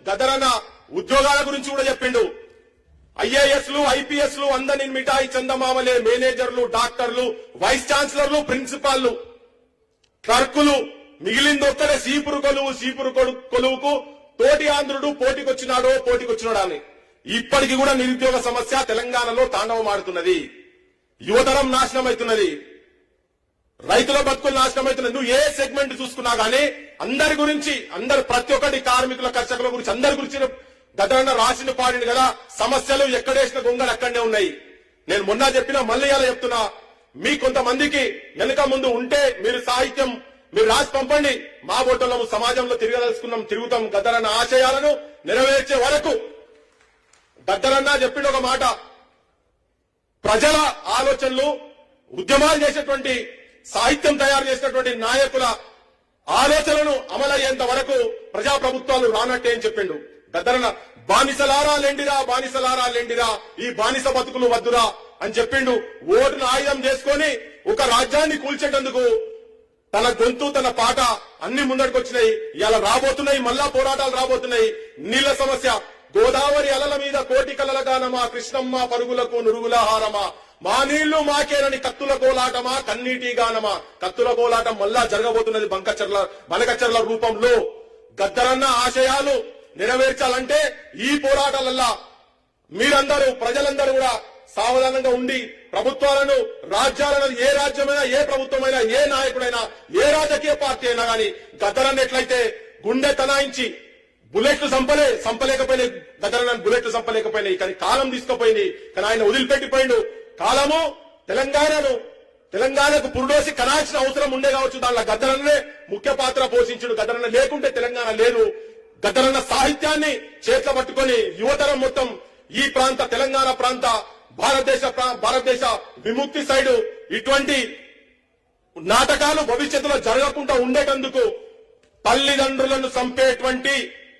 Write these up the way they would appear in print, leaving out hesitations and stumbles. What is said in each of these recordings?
గదరన్న ఉద్యోగాల గురించి కూడా చెప్పిండు. ఐఏఎస్లు ఐపీఎస్లు అందరిని మిఠాయి చందమామలే, మేనేజర్లు, డాక్టర్లు, వైస్ ఛాన్సలర్లు, ప్రిన్సిపాల్లు, క్లర్కులు, మిగిలిందొక్కడే సీపురు కొలువుకు తోటి ఆంధ్రుడు పోటీకొచ్చినాడు అని. ఇప్పటికి కూడా నిరుద్యోగ సమస్య తెలంగాణలో తాండవమాడుతున్నది. యువతరం నాశనం అవుతున్నది, రైతుల బతుకులు నాశనం అవుతున్నది. నువ్వు ఏ సెగ్మెంట్ చూసుకున్నా గానీ అందరి గురించి, ప్రతి ఒక్కటి కార్మికుల, కర్షకుల గురించి, అందరి గురించి గదరన్న రాసిన పాడింది కదా. సమస్యలు ఎక్కడేసిన గొంగలు అక్కడనే ఉన్నాయి. నేను మొన్న చెప్పినా, మళ్ళీ ఇలా చెప్తున్నా, మీ కొంతమందికి వెనుక ముందు ఉంటే మీరు సాహిత్యం మీరు రాసి పంపండి. మా బోటంలో సమాజంలో తిరుగుతాం. గద్దరన్న ఆశయాలను నెరవేర్చే వరకు. గద్దరన్న చెప్పిన ఒక మాట, ప్రజల ఆలోచనలు, ఉద్యమాలు చేసేటువంటి, సాహిత్యం తయారు చేసినటువంటి నాయకుల ఆలోచనలను అమలయ్యేంత వరకు ప్రజాప్రభుత్వాలు రానట్టే అని చెప్పిండు. గద్దరన్న బానిసలారా లెండిరా, ఈ బానిస బతుకులు వద్దురా అని చెప్పిండు. ఓటును ఆయుధం చేసుకొని ఒక రాజ్యాన్ని కూల్చేటందుకు తన గొంతు, తన పాట అన్ని ముందడికి వచ్చినాయి. ఇలా రాబోతున్నాయి, మళ్ళా పోరాటాలు రాబోతున్నాయి. నీళ్ల సమస్య, గోదావరి అలల మీద కోటి కలల గానమా, కృష్ణమ్మ పరుగులకు నురుగుల హారమా, మా నీళ్లు మాకేనని కత్తుల కోలాటమా, కన్నీటి గానమా. కత్తుల కోలాటం మళ్ళా జరగబోతున్నది బనకచర్ల రూపంలో. గద్దరన్న ఆశయాలు నెరవేర్చాలంటే ఈ పోరాటాలల్లా మీరందరూ, ప్రజలందరూ కూడా సావధానంగా ఉండి ప్రభుత్వాలను, రాజ్యాలను, ఏ రాజ్యమైనా, ఏ ప్రభుత్వమైనా, ఏ నాయకుడైనా, ఏ రాజకీయ పార్టీ అయినా గానీ గద్దరన్న ఎట్లయితే గుండె తనాయించి బుల్లెట్లు సంపలేకపోయినాయి, గద్దరన్న బుల్లెట్లు సంపలేకపోయినాయి, కానీ కాలం తీసుకుపోయింది. కానీ ఆయన వదిలిపెట్టిపోయిండు. కాలము తెలంగాణకు పురుడోసి కనాల్సిన అవసరం ఉండే కావచ్చు. దానిలో గద్దరన్నే ముఖ్య పాత్ర పోషించుడు. గద్దరన్న లేకుంటే తెలంగాణ లేదు. గద్దరన్న సాహిత్యాన్ని చేతిలో పట్టుకొని యువతరం మొత్తం ఈ ప్రాంత, తెలంగాణ ప్రాంత, భారతదేశ విముక్తి సైడ్ ఇటువంటి నాటకాలు భవిష్యత్తులో జరగకుండా ఉండేటందుకు తల్లిదండ్రులను చంపేటువంటి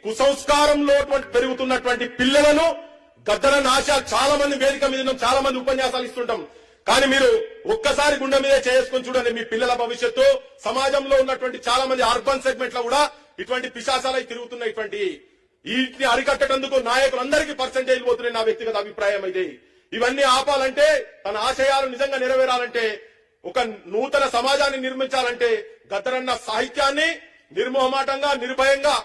కుసంస్కారంలో పెరుగుతున్నటువంటి పిల్లలను గద్దరన్న ఆశయాలు, చాలా మంది వేదిక మీద ఉన్నాం, చాలా మంది ఉపన్యాసాలు ఇస్తుంటాం. కానీ మీరు ఒక్కసారి గుండె మీదే చేసుకొని చూడండి. మీ పిల్లల భవిష్యత్తు, సమాజంలో ఉన్నటువంటి చాలా మంది అర్బన్ సెగ్మెంట్ లో కూడా ఇటువంటి పిశాచాలై తిరుగుతున్నాయి. వీటిని అరికట్టేందుకు నాయకులందరికీ పర్సెంటేజ్ పోతున్నాయి. నా వ్యక్తిగత అభిప్రాయం ఇది. ఇవన్నీ ఆపాలంటే, తన ఆశయాలు నిజంగా నెరవేరాలంటే, ఒక నూతన సమాజాన్ని నిర్మించాలంటే గద్దరన్న సాహిత్యాన్ని నిర్మోహమాటంగా, నిర్భయంగా